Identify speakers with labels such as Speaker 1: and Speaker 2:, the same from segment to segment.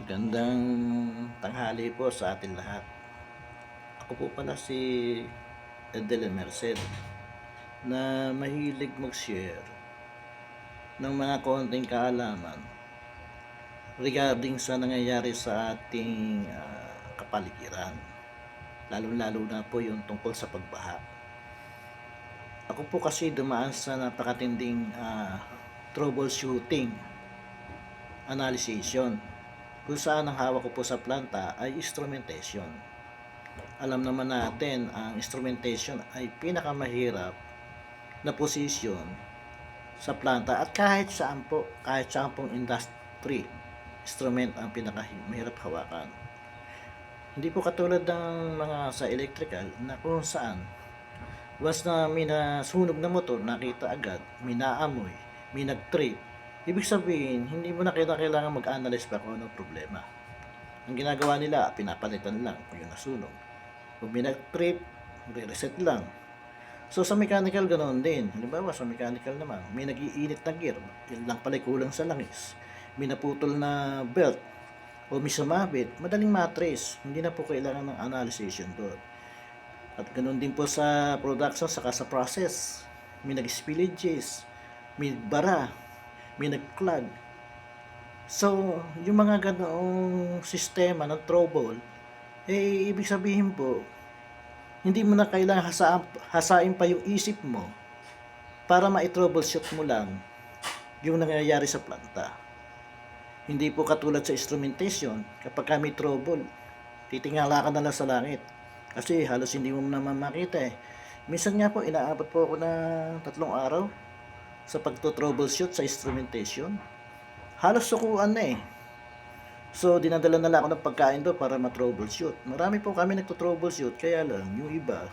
Speaker 1: Magandang tanghali po sa atin lahat. Ako po pala si Edel Merced na mahilig mag-share ng mga konting kaalaman regarding sa nangyayari sa ating kapaligiran. Lalo-lalo na po yung tungkol sa pagbaha. Ako po kasi dumaan sa napakatinding troubleshooting analyzation kung saan ang hawak ko po sa planta ay instrumentation. Alam naman natin ang instrumentation ay pinakamahirap na posisyon sa planta at kahit saan pong industry, instrument ang pinakamahirap hawakan. Hindi po katulad ng mga sa electrical na kung saan once na may nasunog na motor, nakita agad, may naamoy, may nag-trip, ibig sabihin, hindi mo na kailangan mag-analyze pa kung anong problema. Ang ginagawa nila, pinapalitan lang kung yung nasunog. Kung may nag-trip, re-reset lang. So sa mechanical ganoon din. Halimbawa sa mechanical naman, may nag-iinit na gear, yun lang pala kulang sa langis. May naputol na belt o may sumabit, madaling matrace. Hindi na po kailangan ng analysis doon. At ganoon din po sa production saka sa process. May nag-spillages, may bara, may nag-clog. So, yung mga ganoong sistema ng trouble, ibig sabihin po, hindi mo na kailangan hasain pa yung isip mo para ma-troubleshoot mo lang yung nangyayari sa planta. Hindi po katulad sa instrumentation, kapag may trouble, titingala ka na lang sa langit. Kasi halos hindi mo naman makita eh. Minsan nga po, inaabot po ako ng 3 araw sa pagto-troubleshoot sa instrumentation. Halos sukuan na eh. So, dinadala na lang ako ng pagkain doon para ma-troubleshoot. Marami po kami nagto-troubleshoot, kaya lang, yung iba,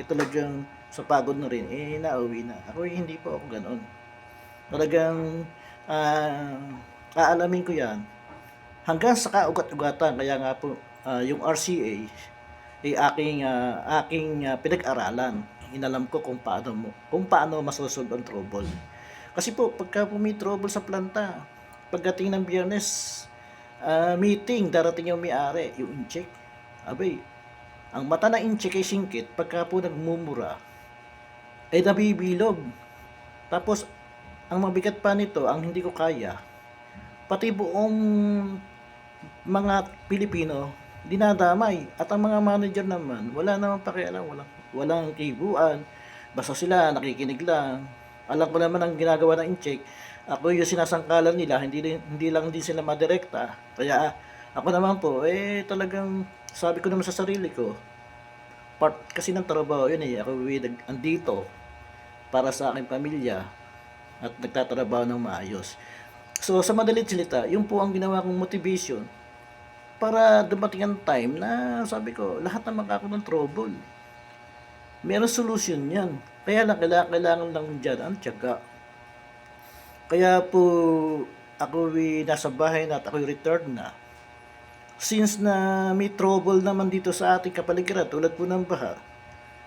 Speaker 1: talagang sa pagod na rin, nauwi na. Ako hindi po ako ganoon. Talagang, aalamin ko yan. Hanggang sa kaugat-ugatan, kaya nga po, yung RCA, aking pinag-aralan. Inalam ko kung paano masosolve ang trouble. Kasi po, pagka po may trouble sa planta, pagdating ng Biyernes, meeting, darating yung may-ari, yung incheck. Abay, ang mata na incheck ay singkit, pagka po nagmumura, ay nabibilog. Tapos, ang mabigat pa nito, ang hindi ko kaya, pati buong mga Pilipino, dinadamay. At ang mga manager naman, wala naman pakialam, walang kibuan, basta sila nakikinig lang. Alam ko naman ang ginagawa ng incheck, ako yung sinasangkalan nila, hindi lang din sila madirekta. Kaya ako naman po, talagang sabi ko naman sa sarili ko, part kasi ng trabaho yun eh. Ako andito para sa aking pamilya at nagtatrabaho ng maayos. So sa madalit salita, yun po ang ginawa kong motivation para dumating ang time na sabi ko, lahat ng magkakaroon ng trouble, meron solution yan. Kaya lang, kailangan lang dyan ang tiyaga. Kaya po, ako nasa bahay na at ako return na. Since na may trouble naman dito sa ating kapaligiran, tulad po ng baha,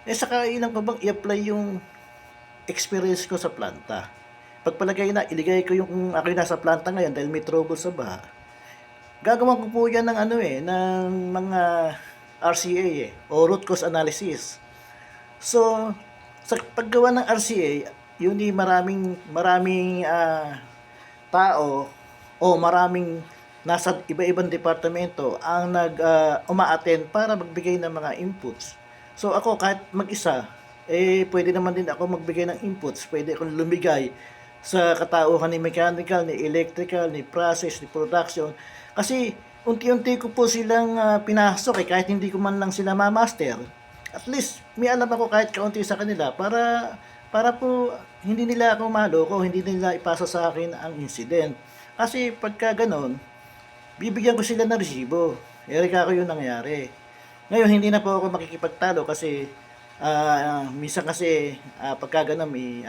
Speaker 1: saka ilang ko bang i-apply yung experience ko sa planta. Pagpalagay na, iligay ko yung ako nasa planta ngayon dahil may trouble sa baha. Gagawin ko po yan ng mga RCA o root cause analysis. So, sa paggawa ng RCA, yun maraming tao o maraming nasa iba-ibang departamento ang uma-attend para magbigay ng mga inputs. So ako kahit mag-isa, pwede naman din ako magbigay ng inputs. Pwede akong lumigay sa katauhan ni mechanical, ni electrical, ni process, ni production. Kasi unti-unti ko po silang pinasok kahit hindi ko man lang sila ma-master. At least may alam ako kahit kaunti sa kanila para po hindi nila ako maloko, hindi nila ipasa sa akin ang incident. Kasi pagka ganon, bibigyan ko sila ng resibo. Erika ko yung nangyari. Ngayon, hindi na po ako makikipagtalo kasi minsan kasi pagka ganon, may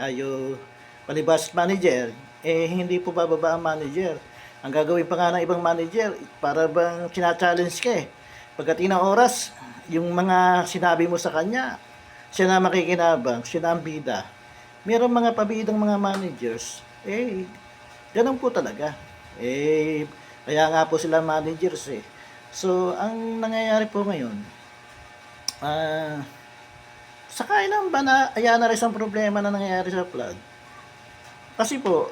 Speaker 1: palibas manager, hindi po bababa ang manager. Ang gagawin pa nga ng ibang manager, para bang sina-challenge ka eh. Pagdating ng oras, yung mga sinabi mo sa kanya, siya na makikinabang, siya na ang bida. Merong mga pabidang mga managers, ganun po talaga. Kaya nga po sila managers eh. So, ang nangyayari po ngayon, ah, sa kailan ba na ayan na rin ang problema na nangyayari sa flood? Kasi po,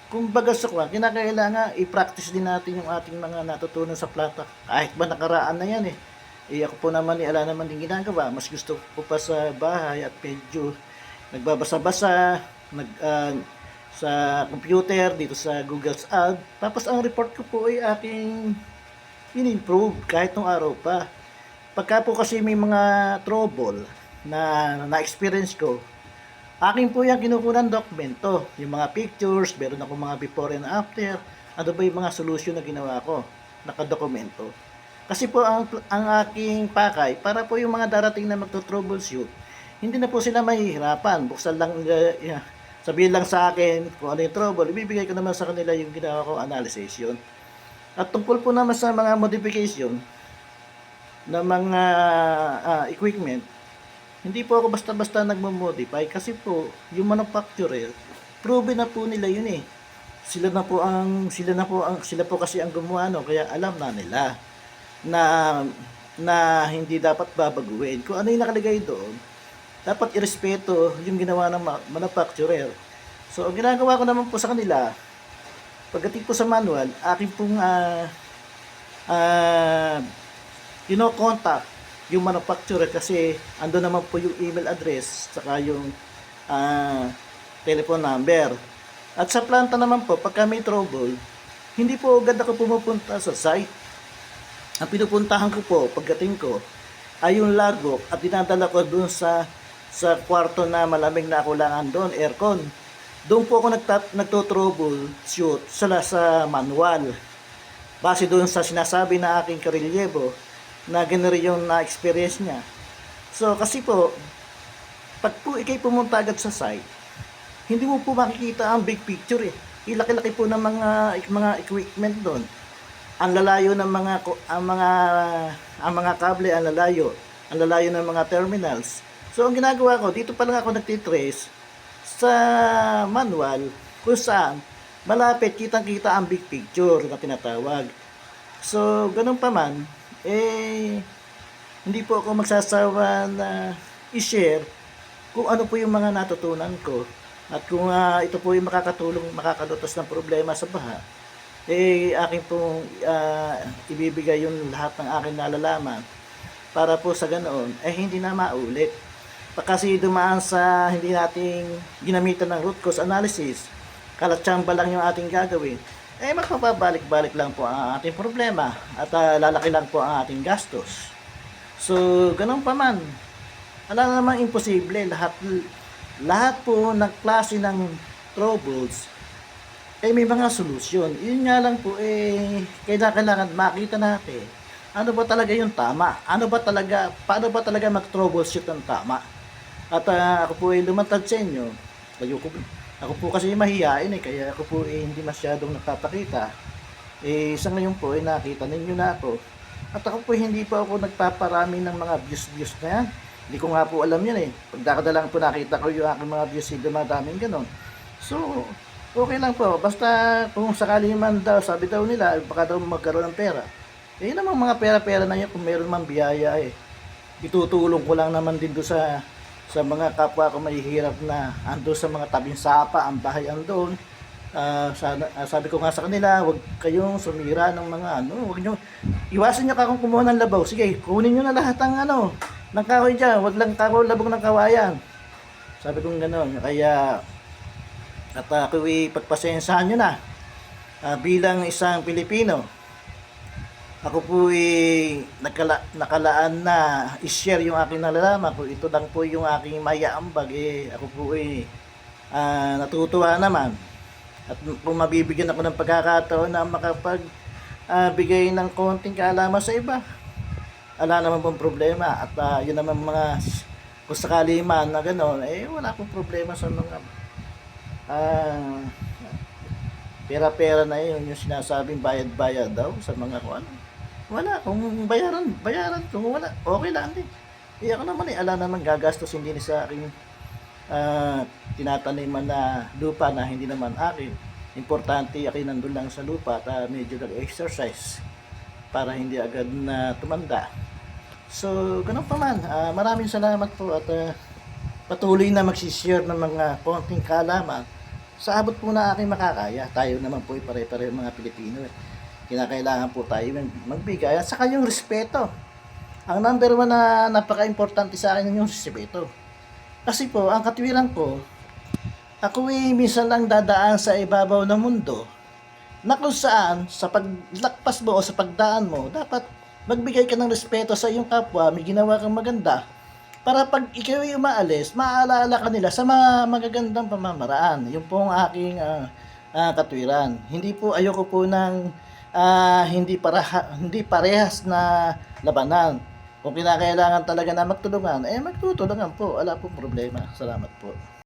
Speaker 1: kumbaga sa kwan, kinakailangan i-practice din natin yung ating mga natutunan sa plata. Kahit ba nakaraan na yan eh. Ako po naman ala naman din ginagawa. Mas gusto ko pa sa bahay at medyo nagbabasa-basa, sa computer, dito sa Google's Ad. Tapos ang report ko po ay aking in-improve kahit nung araw pa. Pagka po kasi may mga trouble na na-experience ko, akin po yung kinukunan dokumento, yung mga pictures, meron ako mga before and after, ano ba yung mga solution na ginawa ko, nakadokumento. Kasi po ang aking pakay, para po yung mga darating na magto-troubleshoot, hindi na po sila mahihirapan, buksan lang, sabihin lang sa akin kung ano yung trouble, ibibigay ko naman sa kanila yung ginawa ko, analysis yun. At tungkol po naman sa mga modification, ng mga equipment, hindi po ako basta-basta nagmo-modify kasi po yung manufacturer, proven na po nila yun eh. Sila po kasi ang gumawa no, kaya alam na nila na hindi dapat babaguhin. Kung ano yung nakalagay doon, dapat irespeto yung ginawa ng manufacturer. So, ang ginagawa ko naman po sa kanila, pagdating po sa manual, akin pong kino-contact yung manufacturer kasi ando naman po yung email address saka yung telephone number. At sa planta naman po, pagka may trouble, hindi po agad ako pumupunta sa site. Ang pinupuntahan ko po, pagdating ko, ay yung logbook at dinadala ko doon sa kwarto na malamig na kulangan doon, aircon. Doon po ako nagto-trouble shoot sa manual. Base doon sa sinasabi na aking karelyebo, na ganun yung na-experience niya. So, kasi po, pag po ikay pumunta agad sa site, hindi mo po makikita ang big picture eh. Ilaki-laki po ng mga equipment doon. Ang lalayo ng mga kable, ang lalayo ng mga terminals. So, ang ginagawa ko, dito pa lang ako nagtitrace sa manual kung saan malapit kitang-kita ang big picture na tinatawag. So, ganun pa man, hindi po ako magsasawa na i-share kung ano po yung mga natutunan ko at kung ito po yung makakalutas ng problema sa baha, akin pong ibibigay yung lahat ng aking nalalaman para po sa ganoon, hindi na maulit. Kasi dumaan sa hindi nating ginamitan ng root cause analysis, kalatsamba lang yung ating gagawin, magpapabalik-balik lang po ang ating problema at lalaki lang po ang ating gastos. So, ganun pa man, wala namang imposible. Lahat po ng klase ng troubles may mga solusyon. Yun nga lang po, kailangan makita natin ano ba talaga yung tama. Paano ba talaga mag-troubleshoot ng tama. At ako po ay lumantad sa inyo. Ako po kasi mahihain kaya ako po hindi masyadong nagpapakita. Sa ngayon po nakita ninyo na ako. At ako po hindi pa ako nagpaparami ng mga views na yan. Hindi ko nga po alam yan Pagdakadalang po nakita ko yung aking mga views dumadaming ganon. So, okay lang po. Basta kung sakali man daw, sabi daw nila, baka daw magkaroon ng pera. Yun namang mga pera-pera na yun kung meron mang biyaya Itutulong ko lang naman din doon sa mga kapwa ko mahihirap na ando sa mga tabing sapa, ang bahay andon. Sabi ko nga sa kanila, huwag kayong sumira ng mga huwag nyo, iwasan nyo kung kumuha ng labaw. Sige, kunin nyo na lahat ng ng kahoy dyan, huwag lang labog ng kawayan. Sabi ko gano'n, kaya at ako pagpasensahan nyo na bilang isang Pilipino. Ako po nakalaan na i-share yung aking nalalaman ko. Ito lang po yung aking mayaambag. Ako po natutuwa naman. At kung mabibigyan ako ng pagkakataon na makapagbigay ng konting kaalaman sa iba, wala naman pong problema. At yun naman mga kung sakali man na gano'n, wala pong problema sa mga pera-pera na yun, yung sinasabing bayad-bayad daw sa mga kuan. Wala, kung bayaran. Kung wala, okay lang din. Ako naman ala naman gagastos hindi sa aking tinataniman na lupa na hindi naman akin. Importante ako nandun lang sa lupa at medyo nag-exercise para hindi agad na tumanda. So, ganun pa man. Maraming salamat po at patuloy na magsishare ng mga konting kaalaman sa abot po na aking makakaya. Tayo naman po ay pare-pareho mga Pilipino. Kinakailangan po tayo magbigay at saka yung respeto. Ang number one na napaka-importante sa akin yung respeto. Kasi po, ang katwiran ko, ako minsan lang dadaan sa ibabaw ng mundo na kung saan sa paglakpas mo o sa pagdaan mo, dapat magbigay ka ng respeto sa iyong kapwa, may ginawa kang maganda, para pag ikaw ay umaalis, maaalala ka nila sa mga magagandang pamamaraan. Yun po ang aking katwiran. Hindi po, ayoko po ng hindi parehas na labanan. Kung kinakailangan talaga na magtulungan, magtutulungan po. Wala pong problema. Salamat po.